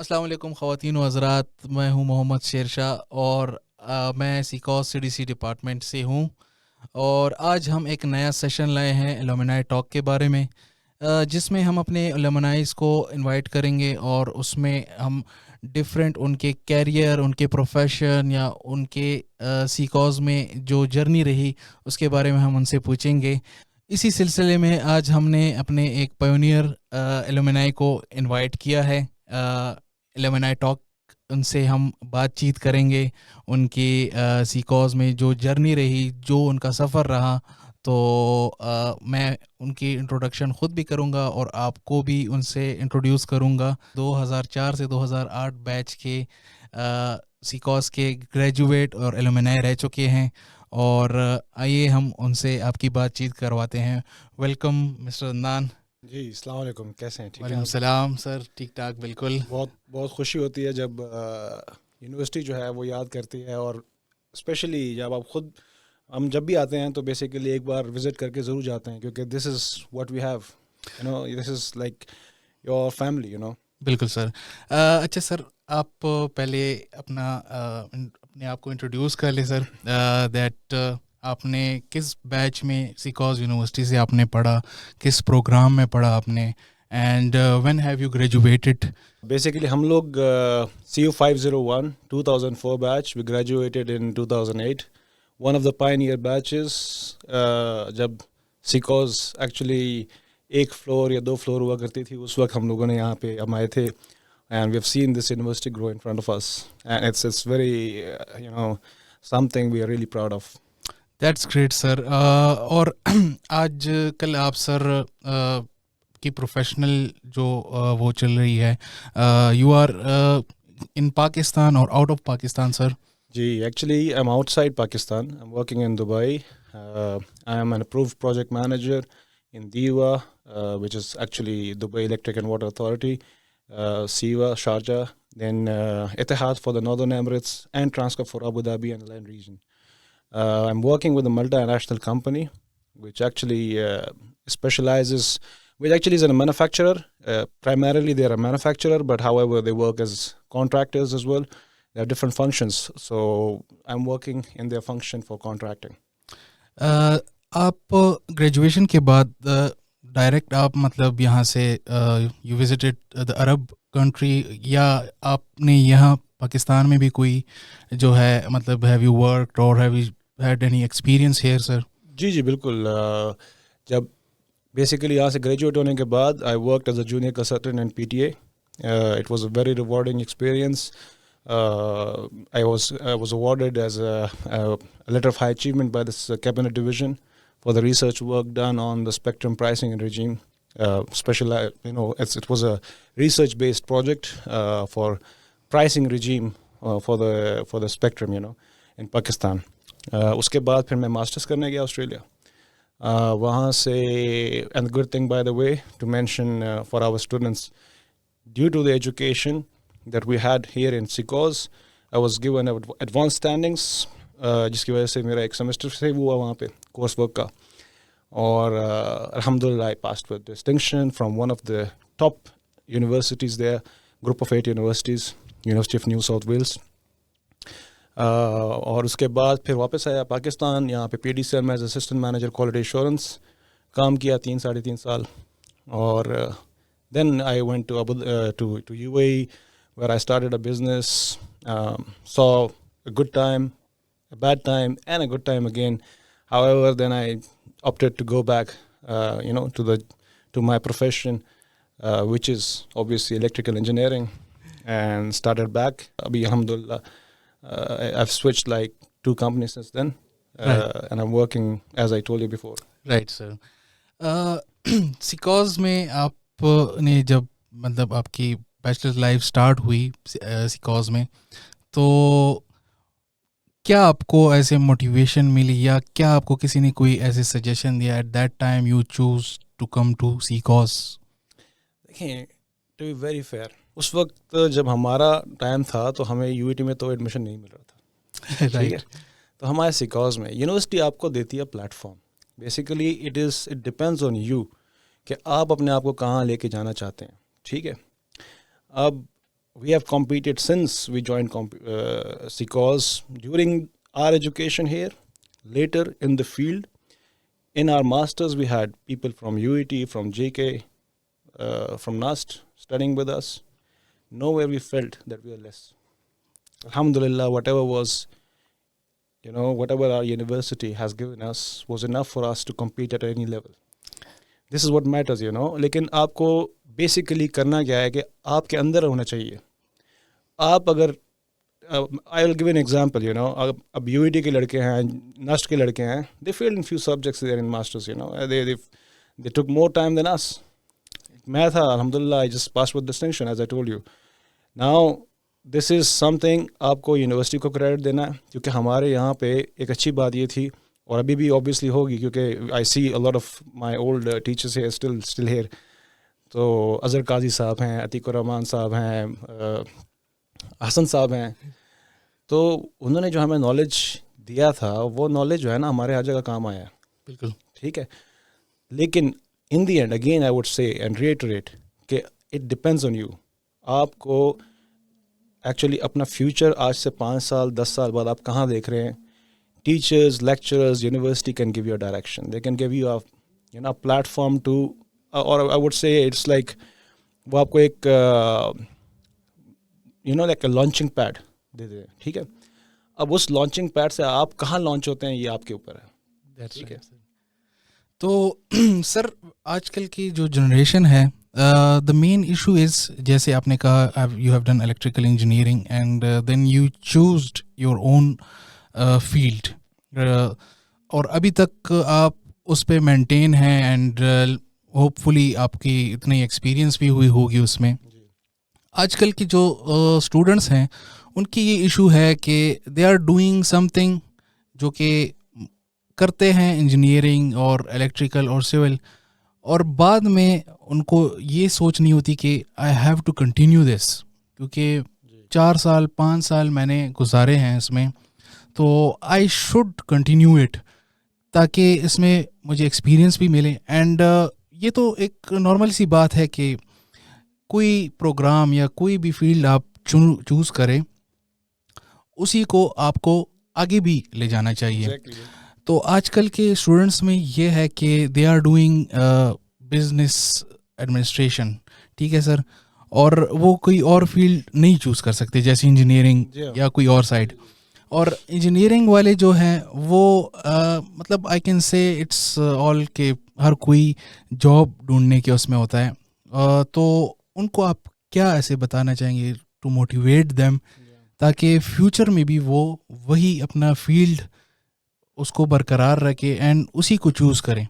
अस्सलाम वालेकुम ख़वातीन व हज़रात, मैं हूं मोहम्मद शेर शाह और मैं सीकॉस सीडीसी डिपार्टमेंट से हूं। और आज हम एक नया सेशन लाए हैं एलुमनाई टॉक के बारे में, जिसमें हम अपने एलुमनाइज़ को इनवाइट करेंगे और उसमें हम डिफरेंट उनके कैरियर, उनके प्रोफेशन या उनके सीकॉस में जो जर्नी रही उसके बारे में हम उनसे पूछेंगे। इसी सिलसिले में आज हमने अपने एक पायोनियर एलुमनाई को इनवाइट किया है एलुमनाई टॉक। उनसे हम बातचीत करेंगे उनकी सीकॉज में जो जर्नी रही, जो उनका सफ़र रहा। तो मैं उनकी इंट्रोडक्शन ख़ुद भी करूंगा और आपको भी उनसे इंट्रोड्यूस करूंगा। 2004 से 2008 बैच के सीकॉस के ग्रेजुएट और एलुमनाई रह चुके हैं। और आइए हम उनसे आपकी बातचीत करवाते हैं। Welcome mister Adnan. जी, अस्सलाम वालेकुम, कैसे हैं? ठीक हैं वालेकुम आप? सलाम सर, ठीक ठाक बिल्कुल। बहुत बहुत खुशी होती है जब यूनिवर्सिटी जो है वो याद करती है, और स्पेशली जब आप खुद हम जब भी आते हैं तो बेसिकली एक बार विज़िट करके ज़रूर जाते हैं, क्योंकि this is what we have, this is like your family. बिल्कुल सर। अच्छा सर, आप पहले अपने आप को इंट्रोड्यूस कर ले सर। दैट आपने किस बैच में सीकॉस यूनिवर्सिटी से आपने पढ़ा, किस प्रोग्राम में पढ़ा आपने, and when have you graduated? Basically हम लोग CU 501 2004 बैच, we graduated in 2008, one of the pioneer batches. जब सीकॉस एक्चुअली एक फ्लोर या 2 फ्लोर हुआ करती थी, उस वक्त हम लोगों ने यहाँ पे हम आए थे, and we have seen this university grow in front of us, and it's very something we are really proud of. That's great sir. और आज कल आप सर की प्रोफेशनल जो वो चल रही है, यू आर इन पाकिस्तान और out of Pakistan sir? Gee, actually, I'm outside Pakistan. I'm working in Dubai. I am an approved project manager in DEWA, which is actually Dubai Electric and Water Authority, SEWA, Sharjah, then Etihad for the Northern Emirates, and Transcorp for Abu Dhabi and the Land region. I'm working with a multinational company, which actually specializes, which actually is a manufacturer. Primarily, they're a manufacturer, but however, they work as contractors as well. They have different functions, so I'm working in their function for contracting. आप graduation के बाद direct आप मतलब यहाँ से you visited the Arab country, या आपने यहाँ पाकिस्तान में भी कोई जो है मतलब हैव यू वर्कड और have you had any experience here sir? जी बिल्कुल। जब बेसिकली यहाँ से ग्रेजुएट होने के बाद I worked as a junior consultant in PTA. It was a very rewarding experience. I was awarded as a letter of high achievement by this cabinet division for the research work done on the spectrum pricing and regime. It was a research-based project for pricing regime for the spectrum, in Pakistan. उसके बाद फिर मैं masters करने गया Australia. वहाँ से, and good thing by the way to mention for our students, due to the education that we had here in SECOS, I was given advanced standings, जिसकी वजह से मेरा एक सेमेस्टर सेव हुआ वहाँ पे कोर्स वर्क का, और alhamdulillah I passed with distinction from one of the top universities there, group of 8 universities, University of New South Wales. और उसके बाद फिर वापस आया पाकिस्तान, यहाँ पे PDCL में as assistant manager quality assurance काम किया 3-3.5 साल, और then I went to UAE, where I started a business, saw a good time, a bad time, and a good time again. However, then I opted to go back, to my profession, which is obviously electrical engineering, and started back. Abhi, alhamdulillah, I've switched like 2 companies since then, Right. and I'm working as I told you before. Right sir. सीकॉज में आपने जब मतलब आपकी bachelor life start हुई सीकॉज में, तो क्या आपको ऐसे मोटिवेशन मिली या क्या आपको किसी ने कोई ऐसे सजेशन दिया at that time you choose to come to सीकॉज? देखिए, टू बी वेरी फेयर, उस वक्त जब हमारा टाइम था तो हमें UET में तो एडमिशन नहीं मिल रहा था, ठीक है? तो हमारे सिकॉज में यूनिवर्सिटी आपको देती है platform. Basically it depends on you कि आप अपने आप को कहाँ लेके जाना चाहते हैं, ठीक है? अब we have competed since we joined CCOS during our education here. Later in the field, in our masters, we had people from UET, from JK, from NUST studying with us. Nowhere we felt that we were less. Alhamdulillah, whatever was, whatever our university has given us was enough for us to compete at any level. This is what matters, लेकिन आपको basically करना क्या है कि आपके अंदर होना चाहिए. आप अगर I will give an example, अब यूईटी के लड़के हैं, नस्ट के लड़के हैं, they failed in few subjects there in masters, they took more time than us. मैं था अल्हम्दुलिल्लाह, I just pass with distinction as I told you. Now this is something आपको यूनिवर्सिटी को क्रेडिट देना है, क्योंकि हमारे यहाँ पे एक अच्छी बात ये थी, और अभी भी ऑब्वियसली होगी, क्योंकि I see a lot of my old teachers here still here. तो अज़हर काजी साहब हैं, अतीकुर रहमान साहब हैं, हसन साहब हैं. तो उन्होंने जो हमें नॉलेज दिया था, वो नॉलेज जो है ना हमारे हर जगह काम आया. बिल्कुल ठीक है. लेकिन in the end again I would say and reiterate कि इट डिपेंड्स ऑन यू. आपको एक्चुअली अपना फ्यूचर आज से 5 साल 10 साल बाद आप कहाँ देख रहे हैं. Teachers, lecturers, university can give you direction, they can give you a platform too, और I would say it's like वो आपको एक लाइक अ लॉन्चिंग पैड दे दे. ठीक है. अब उस लॉन्चिंग पैड से आप कहाँ लॉन्च होते हैं ये आपके ऊपर है. ठीक है. तो सर आजकल की जो जनरेशन है, द मेन इशू इज़, जैसे आपने कहा you have done electrical engineering and then you chose your own field, और अभी तक आप उस पे मेंटेन हैं एंड होपफुली आपकी इतनी एक्सपीरियंस भी हुई होगी उसमें. आजकल की जो स्टूडेंट्स हैं उनकी ये इशू है कि दे आर डूइंग समथिंग जो कि करते हैं इंजीनियरिंग और इलेक्ट्रिकल और सिविल, और बाद में उनको ये सोच नहीं होती कि I have to continue this, क्योंकि 4 साल 5 साल मैंने गुजारे हैं इसमें, तो आई शुड कंटिन्यू इट ताकि इसमें मुझे एक्सपीरियंस भी मिले. एंड ये तो एक नॉर्मल सी बात है कि कोई प्रोग्राम या कोई भी फील्ड आप चूज़ करें, उसी को आपको आगे भी ले जाना चाहिए. Exactly. तो आजकल के स्टूडेंट्स में ये है कि they are doing business administration. ठीक है सर, और वो कोई और फील्ड नहीं चूज़ कर सकते जैसे इंजीनियरिंग या कोई और साइड. और इंजीनियरिंग वाले जो हैं वो मतलब I can say it's all के हर कोई जॉब ढूंढने के उसमें होता है. तो उनको आप क्या ऐसे बताना चाहेंगे टू मोटिवेट देम, ताकि फ्यूचर में भी वो वही अपना फील्ड उसको बरकरार रखे एंड उसी को चूज़ करें.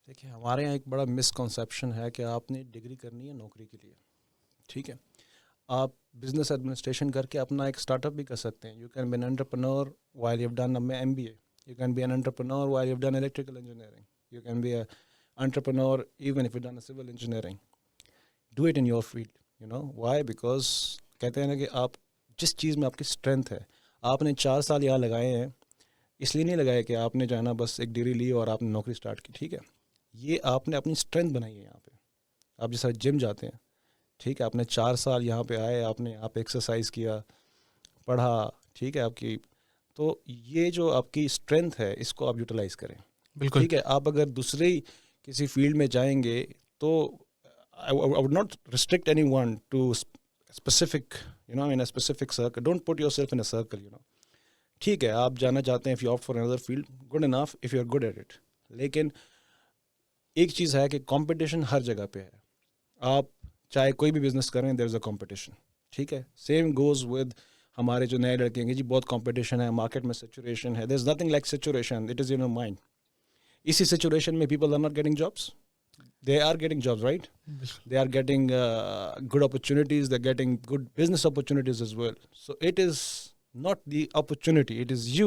देखिए, हमारे यहाँ एक बड़ा मिसकंसेप्शन है कि आपने डिग्री करनी है नौकरी के लिए. ठीक है. आप बिजनेस एडमिनिस्ट्रेशन करके अपना एक स्टार्टअप भी कर सकते हैं. You can be an entrepreneur while you have done MBA. You can be an entrepreneur while you have done electrical engineering. You can be an entrepreneur even if you done civil engineering. Do it in your field. Why? Because कहते हैं ना कि आप जिस चीज़ में आपकी strength है, आपने 4 साल यहाँ लगाए हैं, इसलिए नहीं लगाया कि आपने जो है ना बस एक डिग्री ली और आपने नौकरी स्टार्ट की. ठीक है. ये आपने अपनी स्ट्रेंथ बनाई है यहाँ पे. आप जैसा जिम जाते हैं, ठीक है, आपने 4 साल यहाँ पे आए, आपने यहाँ पे एक्सरसाइज किया, पढ़ा, ठीक है, आपकी, तो ये जो आपकी स्ट्रेंथ है इसको आप यूटिलाइज करें. बिल्कुल. ठीक है. आप अगर दूसरे किसी फील्ड में जाएंगे तो I would not restrict anyone to specific, in a specific circle. Don't put yourself in a circle, ठीक है, आप जाना चाहते हैं, if you opt for another field, good enough if you're good at it. लेकिन एक चीज़ है कि कंपटीशन हर जगह पे है. आप चाहे कोई भी बिजनेस करें, there is a competition. ठीक है. Same goes with हमारे जो नए लड़के हैं जी, बहुत कंपटीशन है, मार्केट में saturation है. There's nothing like saturation. It is in your mind. इसी situation में people are not getting jobs. They are getting jobs, right? They are getting good opportunities. They're getting good business opportunities as well. So it is not the opportunity. It is you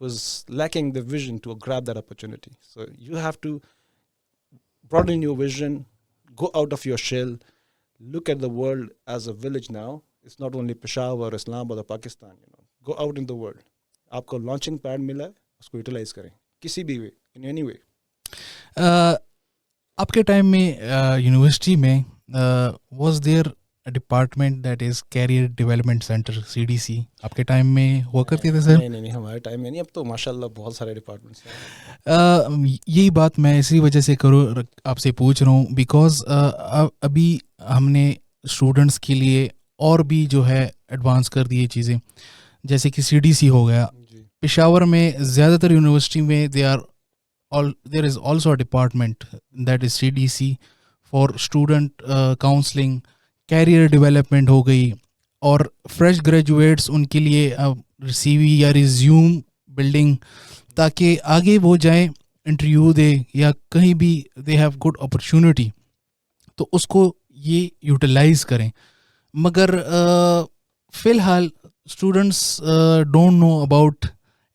who's lacking the vision to grab that opportunity. So you have to broaden your vision, go out of your shell, look at the world as a village now. It's not only Peshawar or Islamabad or Pakistan. Go out in the world. आपको launching pad मिला है, उसको utilize करें किसी भी way, in any way. आपके time में university में was there department that is career development centre, CDC, आपके टाइम में हुआ करती थे सर? नहीं, हमारे टाइम में नहीं, अब तो माशाल्लाह बहुत सारे डिपार्टमेंट्स हैं। यही बात मैं इसी वजह से करूँ, आपसे पूछ रहा हूँ, बिकॉज अभी हमने स्टूडेंट्स के लिए और भी जो है एडवांस कर दिए चीज़ें, जैसे कि CDC हो गया। जी। पेशावर में ज़्यादातर यूनिवर्सिटी में there is also a department that is CDC for student counselling, career development हो गई, और फ्रेश ग्रेजुएट्स उनके लिए CV या रिज्यूम बिल्डिंग, ताकि आगे वो जाएं इंटरव्यू दे या कहीं भी दे हैव गुड अपॉर्चुनिटी, तो उसको ये यूटिलाइज करें। मगर फ़िलहाल students don't know about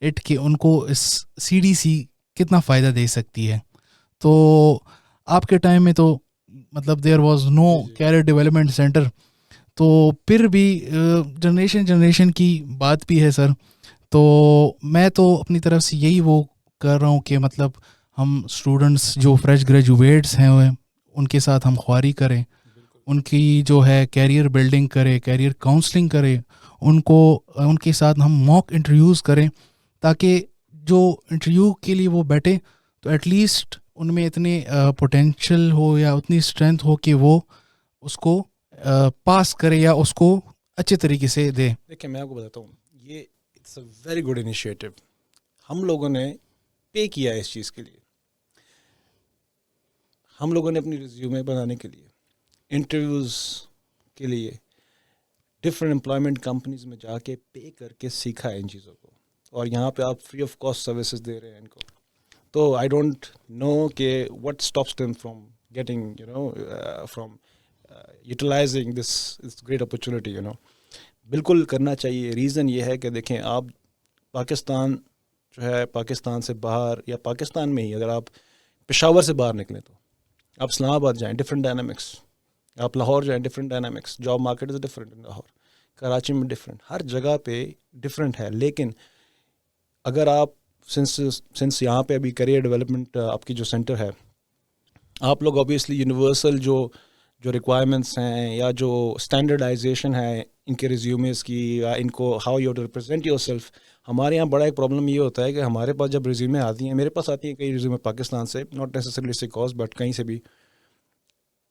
it कि उनको इस CDC कितना फ़ायदा दे सकती है। तो आपके टाइम में तो मतलब there was no career development centre, तो फिर भी जनरेशन की बात भी है सर। तो मैं तो अपनी तरफ से यही वो कर रहा हूँ कि मतलब हम स्टूडेंट्स जो फ्रेश ग्रेजुएट्स हैं उनके साथ हम ख्वारी करें, उनकी जो है कैरियर बिल्डिंग करें, कैरियर काउंसलिंग करें, उनके साथ हम मॉक इंटरव्यूज़ करें, ताकि जो इंटरव्यू के लिए वो बैठे तो एटलीस्ट उनमें इतने पोटेंशियल हो या उतनी स्ट्रेंथ हो कि वो उसको पास करे या उसको अच्छे तरीके से दे। देखिए मैं आपको बताता हूँ, ये it's a very good initiative. हम लोगों ने पे किया है इस चीज़ के लिए। हम लोगों ने अपनी रिज्यूमे बनाने के लिए, इंटरव्यूज़ के लिए डिफरेंट एम्प्लॉयमेंट कंपनीज में जाके पे करके सीखा है इन चीज़ों को, और यहाँ पे आप फ्री ऑफ कॉस्ट सर्विसेज दे रहे हैं इनको। तो आई डोंट नो कि what stops them from getting from utilising this great opportunity. बिल्कुल करना चाहिए। रीज़न ये है कि देखें, आप पाकिस्तान जो है, पाकिस्तान से बाहर या पाकिस्तान में ही अगर आप पेशावर से बाहर निकलें तो आप इस्लामाबाद जाएं, डिफरेंट डायनामिक्स, आप लाहौर जाएं, different dynamics, job market is different in Lahore, Karachi में डिफरेंट, हर जगह पे डिफरेंट है। लेकिन अगर आप सिंस यहाँ पे अभी करियर डेवलपमेंट आपकी जो सेंटर है, आप लोग ऑब्वियसली यूनिवर्सल जो रिक्वायरमेंट्स हैं या जो स्टैंडर्डाइजेशन है इनके रिज्यूमेस की, या इनको how you represent your self. हमारे यहाँ बड़ा एक प्रॉब्लम ये होता है कि हमारे पास जब रिज्यूमे आती हैं, मेरे पास आती हैं कई रिज्यूमे पाकिस्तान से, नॉट नेसेसरली सिकॉज बट कहीं से भी,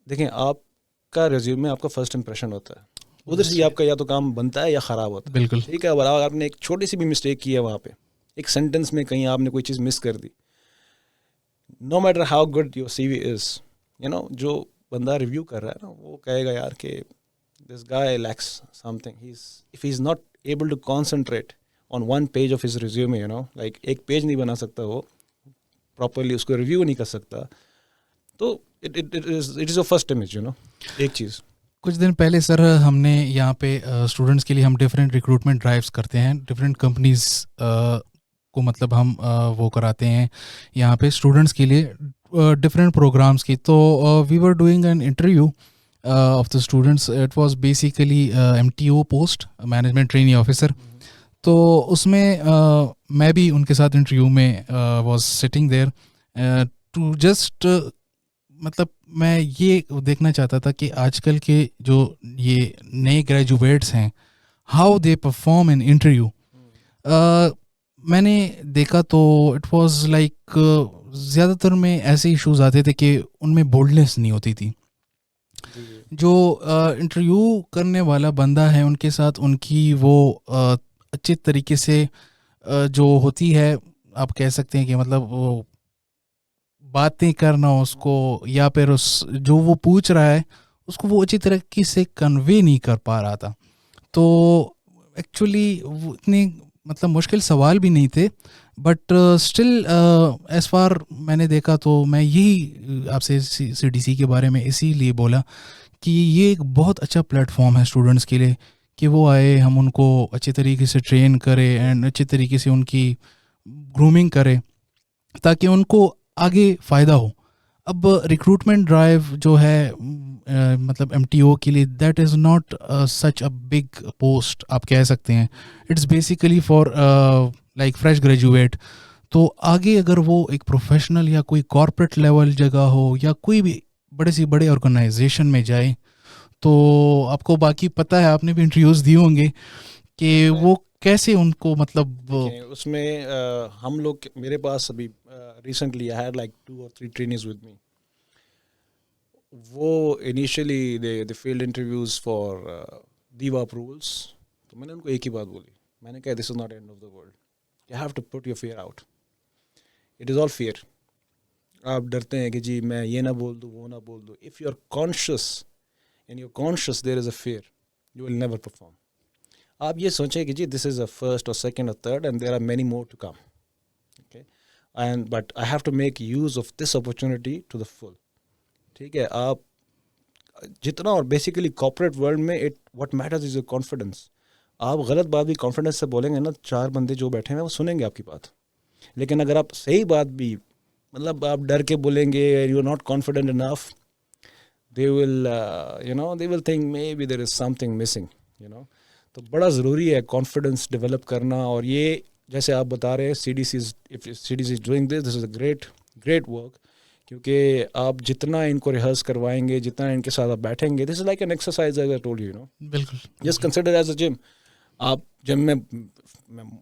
देखें आपका रिज्यूमे आपका फर्स्ट इंप्रेशन होता है, उधर से ही आपका या तो काम बनता है या ख़राब होता है। बिल्कुल ठीक है, और आपने एक छोटी सी भी मिस्टेक की है वहाँ पे, एक सेंटेंस में कहीं आपने कोई चीज़ मिस कर दी, no matter how good your CV is, जो बंदा रिव्यू कर रहा है ना, वो कहेगा यार कि this guy lacks something, if he is not able to concentrate on one page of his resume, like एक पेज नहीं बना सकता वो प्रॉपरली, उसको रिव्यू नहीं कर सकता, तो it is a first image, एक चीज़। कुछ दिन पहले सर हमने यहाँ पे स्टूडेंट्स के लिए हम डिफरेंट रिक्रूटमेंट ड्राइव्स करते हैं, डिफरेंट कंपनीज को मतलब हम वो कराते हैं यहाँ पे स्टूडेंट्स के लिए डिफरेंट प्रोग्राम्स की। तो we were doing an interview of the students, it was basically MTO post, management trainee officer. तो उसमें मैं भी उनके साथ इंटरव्यू में was sitting there to just मतलब मैं ये देखना चाहता था कि आजकल के जो ये नए ग्रेजुएट्स हैं, how they perform in interview. मैंने देखा तो इट वाज लाइक ज़्यादातर में ऐसे इश्यूज आते थे कि उनमें बोल्डनेस नहीं होती थी। जो इंटरव्यू करने वाला बंदा है उनके साथ उनकी वो अच्छे तरीके से जो होती है, आप कह सकते हैं कि मतलब वो बातें करना उसको, या फिर उस जो वो पूछ रहा है उसको वो अच्छी तरीके से कन्वे नहीं कर पा रहा था। तो एक्चुअली वो इतने मतलब मुश्किल सवाल भी नहीं थे, बट स्टिल एज फार मैंने देखा तो मैं यही आपसे CDC के बारे में इसीलिए बोला कि ये एक बहुत अच्छा प्लेटफॉर्म है स्टूडेंट्स के लिए कि वो आए, हम उनको अच्छे तरीके से ट्रेन करें एंड अच्छे तरीके से उनकी ग्रूमिंग करें ताकि उनको आगे फ़ायदा हो। अब रिक्रूटमेंट ड्राइव जो है मतलब MTO के लिए, that is not such a big post आप कह सकते हैं, it's basically for like fresh graduate. तो आगे अगर वो एक प्रोफेशनल या कोई कॉर्पोरेट लेवल जगह हो या कोई भी बड़े से बड़े ऑर्गेनाइजेशन में जाए तो आपको बाकी पता है, आपने भी इंटरव्यूज़ दिए होंगे कि वो कैसे उनको मतलब देखें, उसमें हम लोग, मेरे पास अभी recently I had like 2 or 3 trainings with me. वो initially they field interviews for दीवा अप्रूवल्स. तो मैंने उनको एक ही बात बोली. मैंने कहा this is not end of the world. You have to put your fear out. It is all fear. आप डरते हैं कि जी मैं ये ना बोल दूँ, वो ना बोल दूँ. If you are conscious, in your conscious there is a fear, you will never perform. आप ये सोचें कि जी दिस इज़ अ फर्स्ट और सेकंड और third and there are many more to come. Okay, and but I have to make use of this opportunity to the full. ठीक है, आप जितना, और बेसिकली कॉर्पोरेट वर्ल्ड में it what matters is your confidence. आप गलत बात भी कॉन्फिडेंस से बोलेंगे ना, 4 बंदे जो बैठे हैं वो सुनेंगे आपकी बात. लेकिन अगर आप सही बात भी, मतलब आप डर के बोलेंगे, you are not confident enough, they will they will think maybe there is something missing. तो बड़ा ज़रूरी है कॉन्फिडेंस डेवलप करना. और ये जैसे आप बता रहे हैं, CDC is doing this is a great work. क्योंकि आप जितना इनको रिहर्स करवाएंगे, जितना इनके साथ आप बैठेंगे, this is like an exercise as I told you. बिल्कुल just consider as a gym. आप जिम में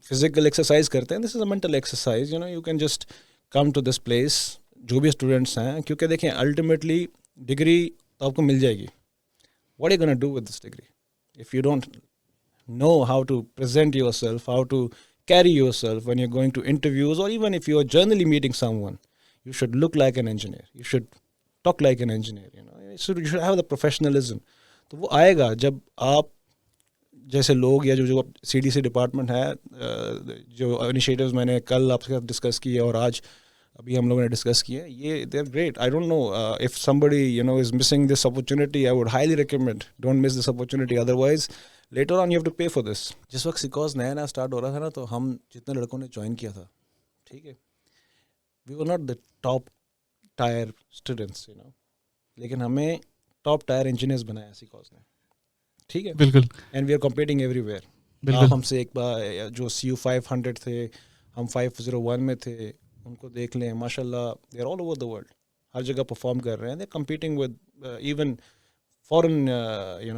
फिजिकल एक्सरसाइज करते हैं, this is a mental exercise. You can just come to this place, जो भी स्टूडेंट्स हैं. क्योंकि देखें, अल्टीमेटली डिग्री तो आपको मिल जाएगी. What are you gonna do with this degree if you don't know how to present yourself, how to carry yourself when you're going to interviews, or even if you're generally meeting someone, you should look like an engineer, you should talk like an engineer, so you should have the professionalism. तो वो आएगा जब आप जैसे लोग, या जो CDC department है, जो इनिशिएटिव्स मैंने कल आपके साथ डिस्कस किए और आज अभी हम लोगों ने डिस्कस किए, ये they are great. I don't know if somebody is missing this opportunity, I would highly recommend, don't miss this opportunity, otherwise later on you have to pay for this. जिस वक्त सिकॉस नया स्टार्ट हो रहा था ना, तो हम जितने लड़कों ने ज्वाइन किया था, ठीक है, we were not the top tier students, लेकिन हमें टॉप टायर इंजीनियर्स बनाया सिकॉस ने. ठीक है, बिल्कुल. And we are competing everywhere. आप हमसे एक बार जो CU 500 थे, हम 501 में थे, उनको देख लें, माशाल्लाह they are all over the world. हर जगह परफॉर्म कर रहे हैं. They are competing with even foreign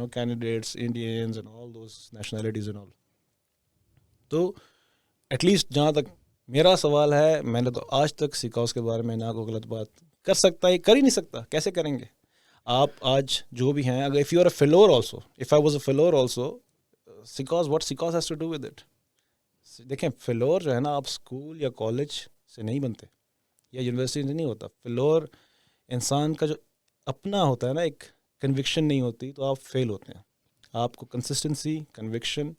candidates, Indians and all those nationalities and all. तो एटलीस्ट जहाँ तक मेरा सवाल है, मैंने तो आज तक सिकॉस के बारे में ना कोई गलत बात कर सकता है, कर ही नहीं सकता. कैसे करेंगे आप? आज जो भी हैं, अगर if you are a failure also, if I was a failure also, because what because has to do with it. देखें, फेलोर जो है ना, आप स्कूल या कॉलेज से नहीं बनते, या यूनिवर्सिटी से नहीं होता. फेलोर इंसान का जो अपना होता है ना, एक कन्विक्शन नहीं होती, तो आप फेल होते हैं. आपको कंसिस्टेंसी, कन्विक्शन,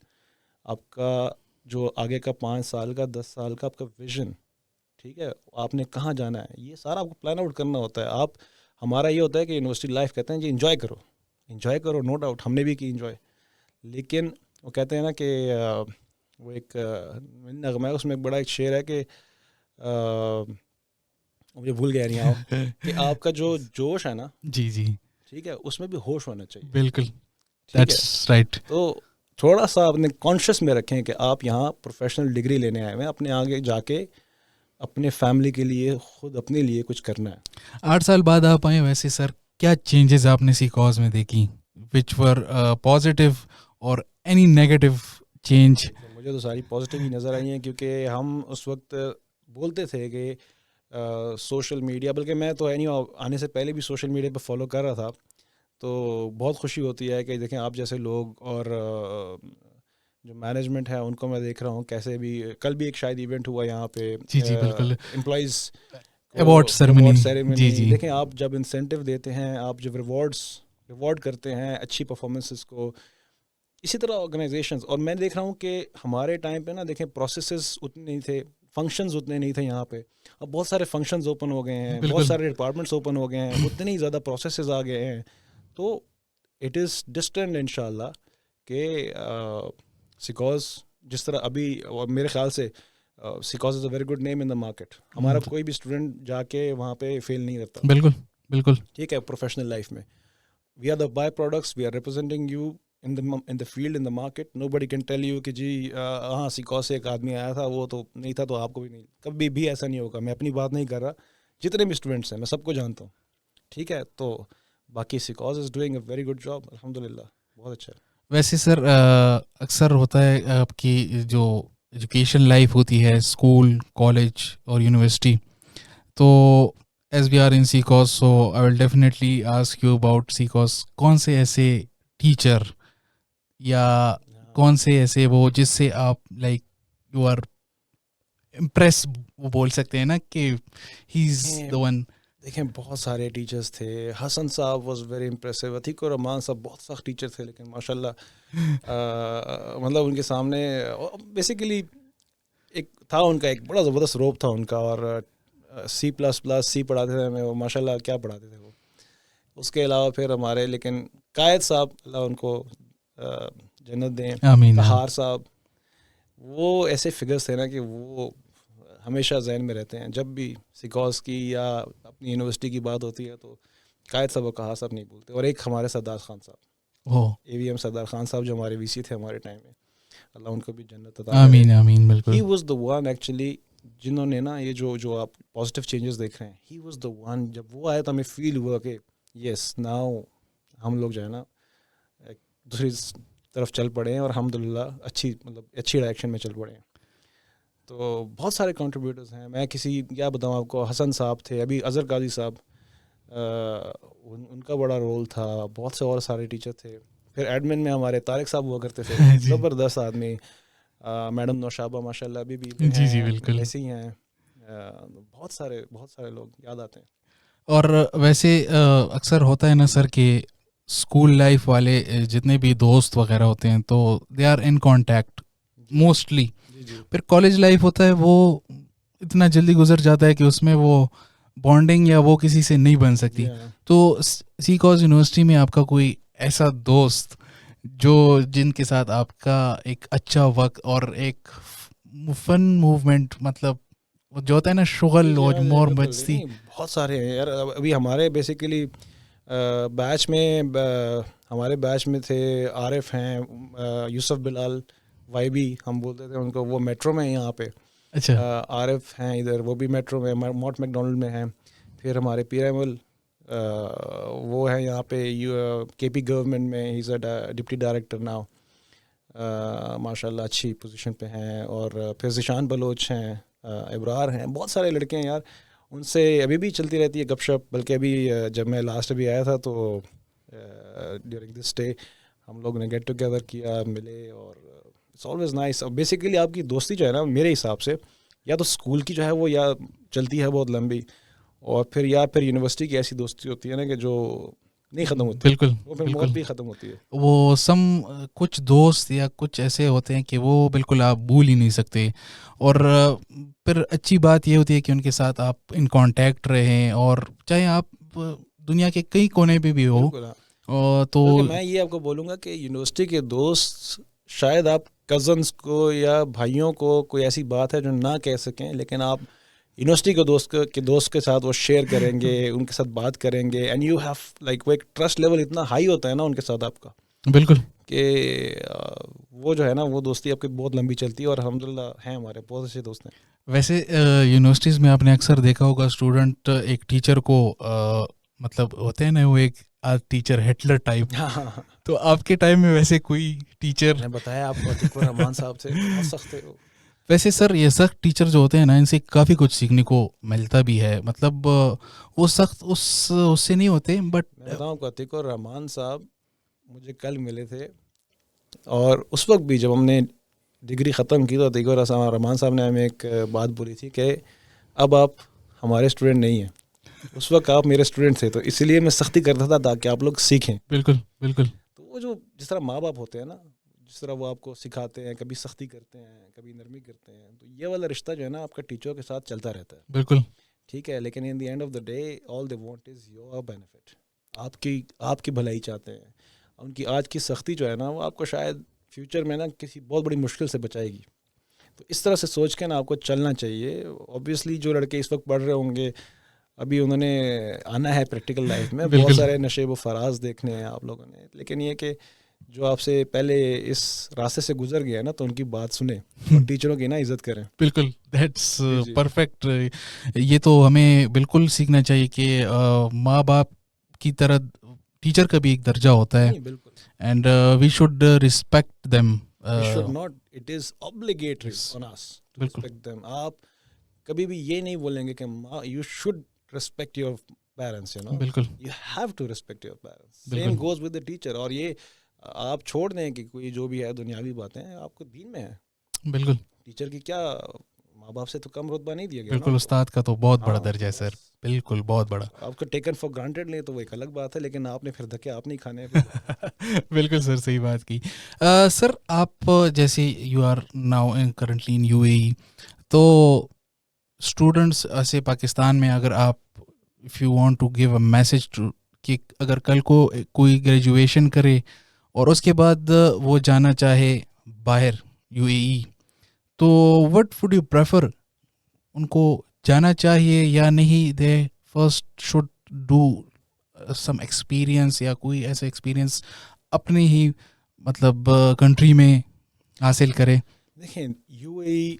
आपका जो आगे का 5 साल का, 10 साल का आपका विजन, ठीक है, आपने कहाँ जाना है, ये सारा आपको प्लान आउट करना होता है. आप, हमारा ये होता है कि यूनिवर्सिटी लाइफ कहते हैं जी इन्जॉय करो, नो डाउट, हमने भी की इन्जॉय. लेकिन वो कहते हैं ना कि वो एक नगमा है, उसमें एक बड़ा एक शेर है कि मुझे भूल गया नहीं आप कि आपका जो जोश है ना, जी जी, ठीक है, उसमें भी होश होना चाहिए. बिल्कुल, दैट्स राइट. तो थोड़ा सा अपने कॉन्शियस में रखें कि आप यहाँ प्रोफेशनल डिग्री लेने आए हैं, अपने आगे जाके अपने फैमिली के लिए, खुद अपने लिए कुछ करना है. 8 साल बाद आप आए, वैसे सर क्या चेंजेस आपने सिकॉस में देखी, विच वर पॉजिटिव और एनी नेगेटिव चेंज? मुझे तो सारी पॉजिटिव ही नज़र आई हैं, क्योंकि हम उस वक्त बोलते थे कि सोशल मीडिया, बल्कि मैं तो आने से पहले भी सोशल मीडिया पर फॉलो कर रहा था, तो बहुत खुशी होती है कि देखें आप जैसे लोग और जो मैनेजमेंट है उनको मैं देख रहा हूँ कैसे भी. कल भी एक शायद इवेंट हुआ यहाँ पे, जी जी बिल्कुल, एम्प्लॉइज़ अवार्ड सेरेमनी. जी जी, देखें, आप जब इंसेंटिव देते हैं, आप जब रिवॉर्ड करते हैं अच्छी परफॉर्मेंसेस को, इसी तरह ऑर्गेनाइजेशंस. और मैं देख रहा हूँ कि हमारे टाइम पे ना, देखें, प्रोसेसेस उतने नहीं थे, फंक्शंस उतने नहीं थे यहाँ पे. अब बहुत सारे फंक्शंस ओपन हो गए हैं, बहुत सारे डिपार्टमेंट्स ओपन हो गए हैं, उतने ही ज़्यादा प्रोसेसेस आ गए हैं. तो इट इज़ डिस्टेंट इंशाल्लाह कि सिकॉस जिस तरह अभी, और मेरे ख्याल से सिकॉस is a very good name in the market. हमारा कोई भी स्टूडेंट जाके वहाँ पे फेल नहीं रहता. बिल्कुल बिल्कुल, ठीक है, प्रोफेशनल लाइफ में we are the byproducts, we are representing you in the field, in the market. Nobody can tell you कि जी हाँ सिकॉस से एक आदमी आया था, वो तो नहीं था, तो आपको भी नहीं. कभी भी ऐसा नहीं होगा. मैं अपनी बात नहीं कर रहा, जितने भी स्टूडेंट्स हैं मैं सबको जानता हूँ. ठीक है, तो बाकी सिकॉज is doing a very good job, अल्हम्दुलिल्लाह, बहुत अच्छा है। वैसे सर अक्सर होता है आपकी जो एजुकेशन लाइफ होती है, स्कूल, कॉलेज और यूनिवर्सिटी, तो एज वी आर इन सीकॉस, so I will definitely ask you about सीकॉस। कौन से ऐसे टीचर या कौन से ऐसे वो जिससे आप लाइक यू आर इम्प्रेस, वो बोल सकते हैं ना कि ही इज द वन? देखें, बहुत सारे टीचर्स थे। हसन साहब वाज वेरी इम्प्रेसिव, अतीक और रहमान साहब बहुत सख्त टीचर थे, लेकिन माशाल्लाह मतलब उनके सामने बेसिकली एक था उनका एक बड़ा ज़बरदस्त रोब था उनका, और C++ पढ़ाते थे हमें, वो माशाल्लाह क्या पढ़ाते थे वो। उसके अलावा फिर हमारे लेकिन कायद साहब, अल्लाह उनको जन्नत दें, आमीन। तहार साहब, वो ऐसे फिगर्स थे ना कि वो हमेशा जहन में रहते हैं। जब भी सिकॉस की या अपनी यूनिवर्सिटी की बात होती है तो कायद साहब और कहार साहब नहीं भूलते। और एक हमारे सरदार खान साहब, AVM सरदार खान साहब, जो हमारे VC थे हमारे टाइम में, अल्लाह उनको भी जन्नत अता करे। आमीन आमीन, बिल्कुल। He was the one actually जिन्होंने ना ये जो आप पॉजिटिव चेंजेस देख रहे हैं, ही वाज द वन। जब वो आया तो हमें फील हुआ कि यस नाउ हम लोग जो है ना एक दूसरी तरफ चल पड़े हैं, और अल्हम्दुलिल्लाह अच्छी डायरेक्शन में चल पड़े हैं। तो बहुत सारे कंट्रीब्यूटर्स हैं, मैं किसी क्या बताऊँ आपको। हसन साहब थे, अभी अज़हर काजी साहब, उनका बड़ा रोल था। बहुत से और सारे टीचर थे। फिर एडमिन में हमारे तारिक साहब हुआ करते थे, ज़बरदस्त आदमी। मैडम नौशाबा माशाल्लाह अभी भी जी बिल्कुल ऐसे ही हैं। बहुत सारे लोग याद आते हैं। और वैसे अक्सर होता है ना सर कि स्कूल लाइफ वाले जितने भी दोस्त वगैरह होते हैं तो they are in contact mostly. फिर कॉलेज लाइफ होता है वो इतना जल्दी गुजर जाता है कि उसमें वो बॉन्डिंग या वो किसी से नहीं बन सकती। तो सीकॉस यूनिवर्सिटी में आपका कोई ऐसा दोस्त जो जिनके साथ आपका एक अच्छा वक्त और एक फन मूवमेंट, मतलब जो होता है ना शुगल और मोर मस्ती? बहुत सारे हैं यार। अभी हमारे बेसिकली बैच में हमारे बैच में थे, आरिफ हैं, यूसुफ बिलाल, YB हम बोलते थे उनको, वो मेट्रो में यहाँ पे। अच्छा। आरिफ हैं इधर, वो भी मेट्रो में मॉट मैकडोनल्ड में हैं। फिर हमारे पीरामल वो है यहाँ पे KP गवर्नमेंट में, he is a deputy director now, माशाल्लाह अच्छी पोजीशन पे हैं। और फिर ज़िशान बलोच हैं, इब्रार हैं, बहुत सारे लड़के हैं यार। उनसे अभी भी चलती रहती है गपशप। बल्कि अभी जब मैं लास्ट अभी आया था तो ड्यूरिंग दिस डे हम लोग ने गेट टुगेदर किया, मिले, और इट्स ऑलवेज नाइस। और बेसिकली आपकी दोस्ती जो है ना, मेरे हिसाब से या तो स्कूल की जो है वो या चलती है बहुत लंबी, और फिर यूनिवर्सिटी की ऐसी दोस्ती होती है ना कि जो नहीं ख़त्म होती। बिल्कुल, वो फिर मौत भी ख़त्म होती है। वो कुछ दोस्त या कुछ ऐसे होते हैं कि वो बिल्कुल आप भूल ही नहीं सकते। और फिर अच्छी बात ये होती है कि उनके साथ आप इन कांटेक्ट रहें, और चाहे आप दुनिया के कई कोने पे भी हो। तो मैं ये आपको बोलूँगा कि यूनिवर्सिटी के दोस्त, शायद आप कज़न्स को या भाइयों को कोई ऐसी बात है जो ना कह सकें, लेकिन आप यूनिवर्सिटी के दोस्त के साथ वो शेयर करेंगे, उनके साथ बात करेंगे, एंड यू हैव लाइक वो एक ट्रस्ट लेवल इतना हाई होता है ना उनके साथ आपका, बिल्कुल, कि वो जो है ना वो दोस्ती आपकी बहुत लंबी चलती है। और अल्हम्दुलिल्लाह हैं हमारे बहुत अच्छे दोस्त हैं। वैसे यूनिवर्सिटीज़ में आपने अक्सर देखा होगा स्टूडेंट एक टीचर को मतलब होते हैं ना वो एक टीचर हिटलर टाइप। तो आपके टाइम में वैसे कोई टीचर? मैंने बताया आपको, अतीक रहमान साहब थे, बहुत सख्त थे वो। वैसे सर ये सख्त टीचर जो होते हैं ना, इनसे काफ़ी कुछ सीखने को मिलता भी है। मतलब वो सख्त उससे नहीं होते, बट मैं बताऊँ आपको, अतीक रहमान साहब मुझे कल मिले थे, और उस वक्त भी जब हमने डिग्री ख़त्म की तो अतीक रहमान साहब ने हमें एक बात बोली थी कि अब आप हमारे स्टूडेंट नहीं हैं, उस वक्त आप मेरे स्टूडेंट थे, तो इसलिए मैं सख्ती करता था ताकि आप लोग सीखें। बिल्कुल बिल्कुल। तो वो जो जिस तरह माँ बाप होते हैं ना, जिस तरह वो आपको सिखाते हैं, कभी सख्ती करते हैं, कभी नरमी करते हैं, तो ये वाला रिश्ता जो है ना आपका टीचर के साथ चलता रहता है। बिल्कुल ठीक है, लेकिन in the end of the day all they want is your benefit. आपकी भलाई चाहते हैं। उनकी आज की सख्ती जो है ना वो आपको शायद फ्यूचर में ना किसी बहुत बड़ी मुश्किल से बचाएगी। तो इस तरह से सोच के ना आपको चलना चाहिए। ऑब्वियसली जो लड़के इस वक्त पढ़ रहे होंगे, अभी उन्होंने आना है प्रैक्टिकल लाइफ में, बहुत सारे नशेब व फराज देखने हैं आप लोगों ने, लेकिन ये कि जो आपसे पहले इस रास्ते से गुजर गया है ना, तो उनकी बात सुने और टीचरों की ना इज्जत करें। बिल्कुल, दैट्स परफेक्ट। ये तो हमें बिल्कुल सीखना चाहिए कि माँ बाप की तरह टीचर का भी एक दर्जा होता है, नहीं, बिल्कुल, and we should respect them. We should not, it is obligatory on us to बिल्कुल रिस्पेक्ट देम। आप कभी भी ये नहीं बोलेंगे कि you should respect your parents, you know, बिल्कुल you have to respect your parents. बिल्कुल same goes with the teacher. और ये आप छोड़ दें कि कोई जो भी है दुनियावी बातें, आपको दीन में है। बिल्कुल टीचर की क्या, माँ बाप से तो कम रुतबा नहीं दिया गया ना बिल्कुल, उनको। उस्ताद का तो बहुत बड़ा हाँ, दर्जा है सर, बस बिल्कुल बहुत बड़ा। आपको टेकन फॉर ग्रांटेड ले तो वो एक अलग बात है, लेकिन आपने फिर धक्के आप नहीं खाने हैं फिर। बिल्कुल सर, सही बात की। सर आप जैसे you are now currently in UAE, तो स्टूडेंट्स ऐसे पाकिस्तान में, अगर आप if you want to give a message to, कि अगर कल को कोई ग्रेजुएशन करे और उसके बाद वो जाना चाहे बाहर यूएई, तो व्हाट वुड यू प्रेफर, उनको जाना चाहिए या नहीं? They first should do some experience, या कोई ऐसा एक्सपीरियंस अपने ही मतलब कंट्री में हासिल करे? देखें, यूएई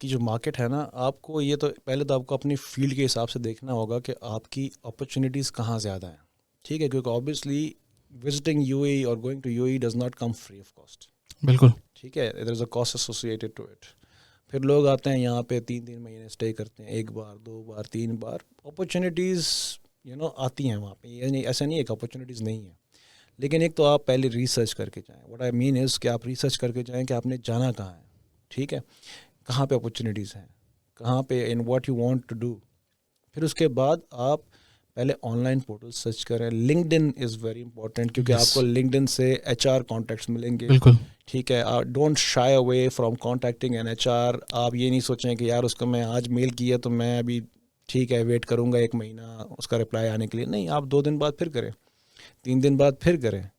की जो मार्केट है ना, आपको ये तो पहले तो आपको अपनी फील्ड के हिसाब से देखना होगा कि आपकी अपॉर्चुनिटीज़ कहाँ ज़्यादा हैं, ठीक है, क्योंकि ऑब्वियसली विजिटिंग यूएई और going to UAE does not come free of cost, बिल्कुल ठीक है, there is a cost associated to it. फिर लोग आते हैं यहाँ पे 3-3 महीने स्टे करते हैं, 1 बार 2 बार 3 बार, अपॉर्चुनिटीज़ यू नो आती हैं वहाँ पे, ये नहीं, ऐसा नहीं है कि अपॉर्चुनिटीज़ नहीं है। लेकिन एक तो आप पहले रिसर्च करके जाएँ, व्हाट आई मीन इज़ कि आप रिसर्च करके जाएँ कि आपने जाना कहाँ है, ठीक है, कहाँ पे अपॉर्चुनिटीज़ हैं, कहाँ पे, in what you want to do. फिर उसके बाद आप पहले ऑनलाइन पोर्टल सर्च करें। लिंक्डइन इज़ वेरी इंपॉर्टेंट, क्योंकि Yes. आपको लिंक्डइन से एचआर कॉन्टैक्ट्स मिलेंगे, बिल्कुल ठीक है। Don't shy away from contacting an HR. आप ये नहीं सोचें कि यार उसको मैं आज मेल किया तो मैं अभी ठीक है वेट करूँगा 1 महीना उसका रिप्लाई आने के लिए। नहीं, आप 2 दिन बाद फिर करें, 3 दिन बाद फिर करें,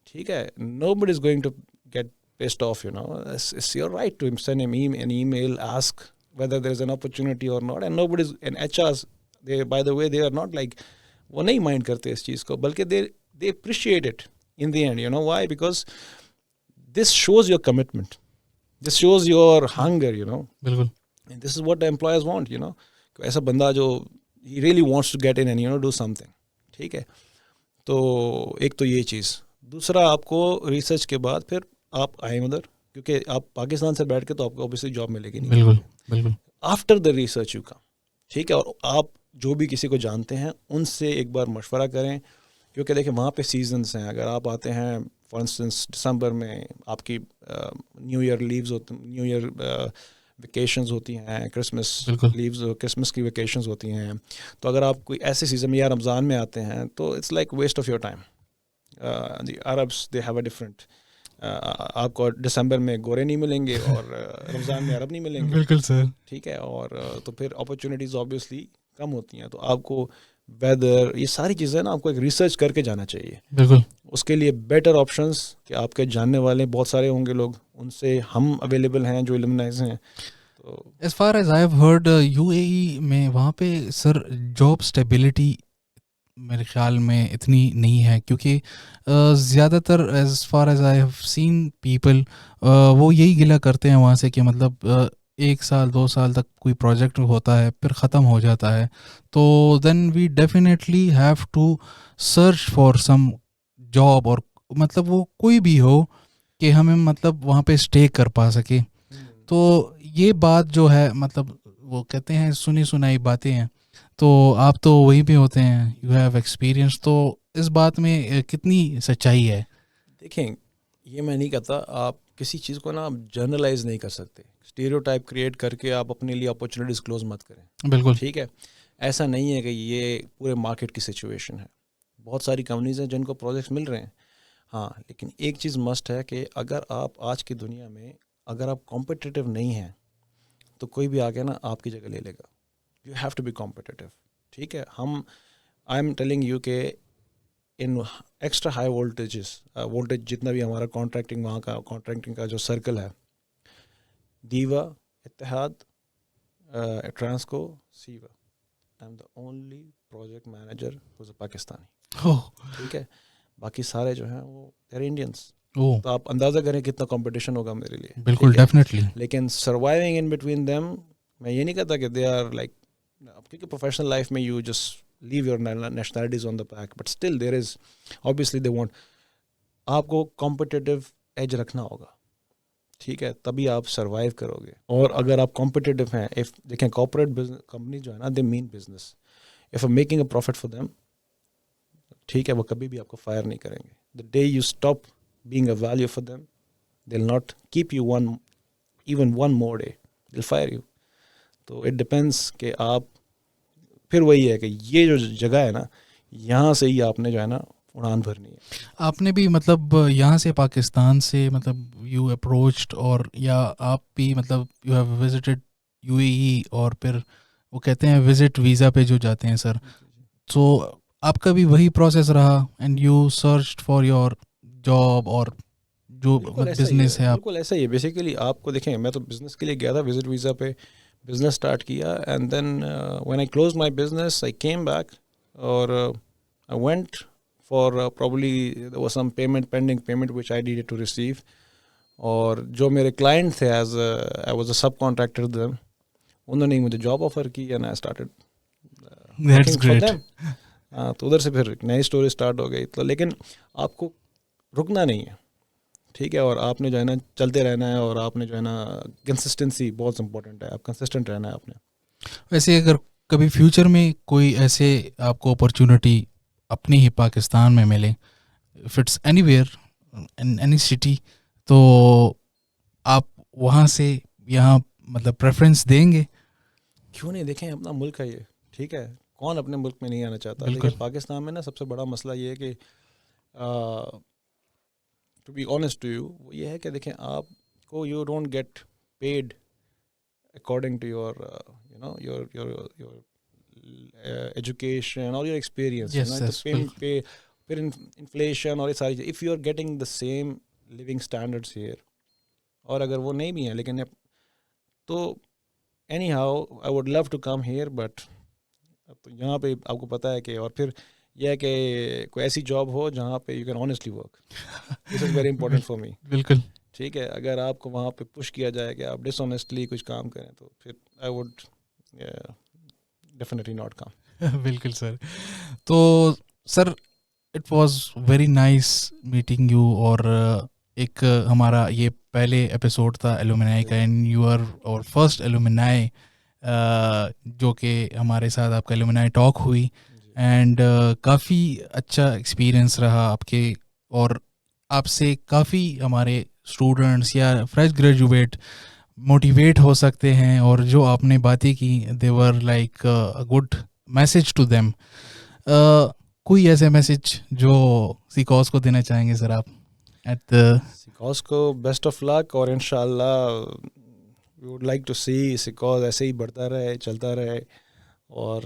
ठीक है। Nobody is going to get pissed off, you know. It's your right to send an email, ask whether there's an opportunity or not. And nobody's, and HRs, they, by the way, they are not like, वो नहीं mind करते इस चीज़ को, बल्कि they appreciate it in the end. You know why? Because this shows your commitment. This shows your hunger, you know. बिल्कुल And this is what the employers want, you know. ऐसा बंदा जो he really wants to get in and, you know, do something, ठीक है। तो एक तो ये चीज़। दूसरा, आपको रिसर्च के बाद फिर आप आए उधर, क्योंकि आप पाकिस्तान से बैठ के तो आपको ऑब्वियसली जॉब मिलेगी नहीं। बिल्कुल बिल्कुल after the research you come, ठीक है। और आप जो भी किसी को जानते हैं उनसे एक बार मशवरा करें, क्योंकि देखिए वहाँ पे सीजन्स हैं। अगर आप आते हैं फॉर इंस्टेंस दिसंबर में, आपकी न्यू ईयर लीव्स होती, न्यू ईयर वेकेशंस होती हैं, क्रिसमस लीव्स, क्रिसमस की वेकेशंस होती हैं। तो अगर आप कोई ऐसे सीज़न में या रमज़ान में आते हैं तो it's like waste of your time. The Arabs they have a different, आपको दिसंबर में गोरे नहीं मिलेंगे और रमज़ान में अरब नहीं मिलेंगे, बिल्कुल सर, ठीक है। और तो फिर अपॉर्चुनिटीज़ ऑब्वियसली कम होती हैं। तो आपको वेदर, ये सारी चीज़ें ना आपको एक रिसर्च करके जाना चाहिए। बिल्कुल उसके लिए बेटर ऑप्शंस कि आपके जानने वाले बहुत सारे होंगे लोग, उनसे हम अवेलेबल हैं जो इल्यूमनाइज हैं। तो as far as I have heard, UAE में वहाँ पे सर जॉब स्टेबिलिटी मेरे ख्याल में इतनी नहीं है, क्योंकि ज़्यादातर as far as I have seen people, वो यही गिला करते हैं वहाँ से कि मतलब 1 साल 2 साल तक कोई प्रोजेक्ट होता है फिर ख़त्म हो जाता है, तो then we definitely have to search for some job, और मतलब वो कोई भी हो कि हमें मतलब वहाँ पे स्टे कर पा सके। तो ये बात जो है, मतलब वो कहते हैं सुनी सुनाई बातें हैं, तो आप तो वहीं पे होते हैं, यू हैव एक्सपीरियंस, तो इस बात में कितनी सच्चाई है? देखें, ये मैं नहीं कहता, आप किसी चीज़ को ना आप जनरलाइज नहीं कर सकते, स्टीरियोटाइप क्रिएट करके आप अपने लिए अपॉर्चुनिटीज़ क्लोज मत करें, बिल्कुल ठीक है। ऐसा नहीं है कि ये पूरे मार्केट की सिचुएशन है। बहुत सारी कंपनीज हैं जिनको प्रोजेक्ट्स मिल रहे हैं, हाँ, लेकिन एक चीज़ मस्ट है कि अगर आप आज की दुनिया में अगर आप कॉम्पिटिटिव नहीं हैं तो कोई भी आके ना आपकी जगह ले लेगा। You have to be competitive, ठीक है। आई एम टेलिंग यू के इन एक्स्ट्रा हाई वोल्टेज जितना भी हमारा कॉन्ट्रैक्टिंग, वहाँ का कॉन्ट्रैक्टिंग का जो सर्कल है, दीवा, इत्तेहाद, Transco, Siva, I am the only project manager who is a Pakistani, ओह ठीक है। बाकी सारे जो हैं वो देयर इंडियंस। ओह तो आप अंदाज़ा करें कितना कंपटीशन होगा मेरे लिए, बिल्कुल ठीक है? डेफिनेटली लेकिन सर्वाइविंग इन बिटवीन देम, मैं ये नहीं कहता कि दे आर लाइक, क्योंकि प्रोफेशनल लाइफ में you just leave your nationalities on the back, but still there is, obviously they want, आपको competitive edge रखना होगा, ठीक है, तभी आप सर्वाइव करोगे. और अगर आप कॉम्पिटिटिव हैं, इफ देखें कॉर्पोरेट कंपनी जो है ना, they mean business, if I making a profit for them, ठीक है, वो कभी भी आपको फायर नहीं करेंगे. The day you stop being a value for them, they will not keep you even one more day, they will fire you. तो it depends कि आप, फिर वही है कि ये जो जगह है ना, यहाँ से ही आपने जो है ना उड़ान भरनी है. आपने भी मतलब यहाँ से पाकिस्तान से मतलब यू अप्रोच्ड, और या आप भी मतलब यू हैव विजिटेड यूएई, और फिर वो कहते हैं विजिट वीज़ा पे जो जाते हैं सर, तो आपका भी वही प्रोसेस रहा and you searched for your job और जो बिजनेस है आप? बिल्कुल ऐसा ही है. बेसिकली आपको देखें, मैं तो बिजनेस के लिए गया था, विजिट वीज़ा पे बिजनेस स्टार्ट किया, and then when I close my business I came back, और I went for probably there was some pending payment which I needed to receive, और जो मेरे क्लाइंट थे, एज आई वाज अ सब contractor them, उन्होंने मुझे job offer की and I started that's great. तो उधर से फिर एक नई स्टोरी स्टार्ट हो गई. तो लेकिन आपको रुकना नहीं है, ठीक है, और आपने जो है ना चलते रहना है, और आपने जो है ना कंसिस्टेंसी बहुत इंपॉर्टेंट है, आप कंसिस्टेंट रहना है आपने. वैसे अगर कभी फ्यूचर में कोई ऐसे आपको अपॉर्चुनिटी अपनी ही पाकिस्तान में मिले, if it's anywhere in any city, तो आप वहाँ से यहाँ मतलब प्रेफरेंस देंगे? क्यों नहीं, देखें अपना मुल्क है ये, ठीक है, कौन अपने मुल्क में नहीं आना चाहता. लेकिन पाकिस्तान में ना सबसे बड़ा मसला ये है कि to be honest to you, वो ये है कि देखें आपको, you don't get paid according to your you know your education or your experience. Yes, you know, yes, फिर inflation और ये सारी चीज़, if you are getting the same living standards here, और अगर वो नहीं भी हैं, लेकिन तो anyhow I would love to come here, but तो यहाँ पे आपको पता है कि, और फिर यह है कि कोई ऐसी जॉब हो जहाँ पे you can honestly work. This is very important for me. बिल्कुल ठीक है, अगर आपको वहाँ पे पुश किया जाए कि आप dishonestly कुछ काम करें, तो फिर I would definitely not come. बिल्कुल सर. तो sir it was very nice meeting you, और एक हमारा ये पहले एपिसोड था एलुमनाई का, एंड यू आर और फर्स्ट एलुमनाई जो कि हमारे साथ आपका एलुमनाई टॉक हुई, एंड काफ़ी अच्छा एक्सपीरियंस रहा आपके, और आपसे काफ़ी हमारे स्टूडेंट्स या फ्रेश ग्रेजुएट मोटिवेट हो सकते हैं, और जो आपने बातें की they were like a good message to them. कोई ऐसे मैसेज जो सिकॉस को देना चाहेंगे सर आप? एट द सिकॉस को बेस्ट ऑफ लक, और इंशाल्लाह वी वुड लाइक टू सी सिकॉस ऐसे ही बढ़ता रहे, चलता रहे, और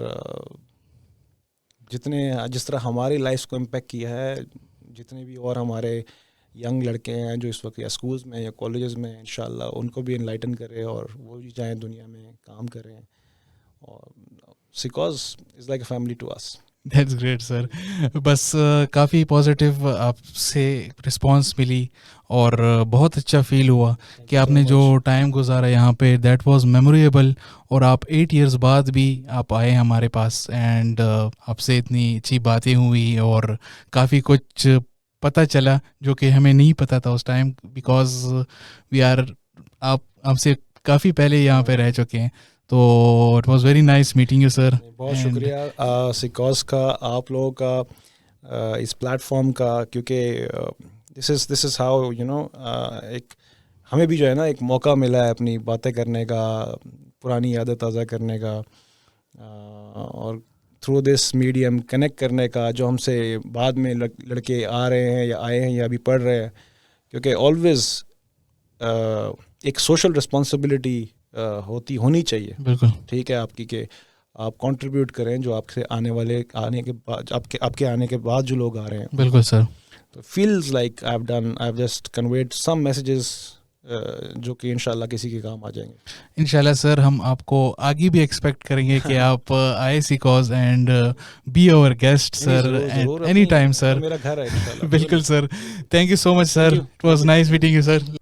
जिस तरह हमारी लाइफ को इम्पेक्ट किया है, जितने भी और हमारे यंग लड़के हैं जो इस वक्त या स्कूल्स में या कॉलेजेस में, इंशाल्लाह उनको भी एनलाइटन करे और वो भी जाएं दुनिया में काम करें. और सिकॉस is like a family to us. That's great sir. बस काफ़ी पॉजिटिव आपसे रिस्पांस मिली, और बहुत अच्छा फील हुआ कि आपने जो टाइम गुजारा यहाँ पे, दैट वाज मेमोरेबल, और आप 8 इयर्स बाद भी आप आए हमारे पास, एंड आपसे इतनी अच्छी बातें हुई, और काफ़ी कुछ पता चला जो कि हमें नहीं पता था उस टाइम, बिकॉज वी आर आप आपसे काफ़ी पहले यहाँ पे रह चुके हैं. तो it was very nice meeting you sir. बहुत शुक्रिया सिकॉस का, आप लोगों का, इस प्लेटफॉर्म का, क्योंकि this is how you know, एक हमें भी जो है ना एक मौका मिला है अपनी बातें करने का, पुरानी यादें ताज़ा करने का, और थ्रू दिस मीडियम कनेक्ट करने का, जो हमसे बाद में लड़के आ रहे हैं या आए हैं या अभी पढ़ रहे हैं, क्योंकि ऑलवेज़ एक सोशल रिस्पॉन्सिबिलिटी होनी चाहिए. बिल्कुल ठीक है आपकी, कि आप कंट्रीब्यूट करें जो आपसे आने के बाद, आपके आने के बाद जो लोग आ रहे हैं. बिल्कुल सर. तो feels like I have just conveyed some messages जो कि इंशाल्लाह किसी के काम आ जाएंगे. इंशाल्लाह सर, हम आपको आगे भी एक्सपेक्ट करेंगे कि आप आए सिकॉस and be our guest sir any time sir. मेरा घर है इंशाल्लाह. बिल्कुल sir. Thank you so much sir. It was nice meeting you sir.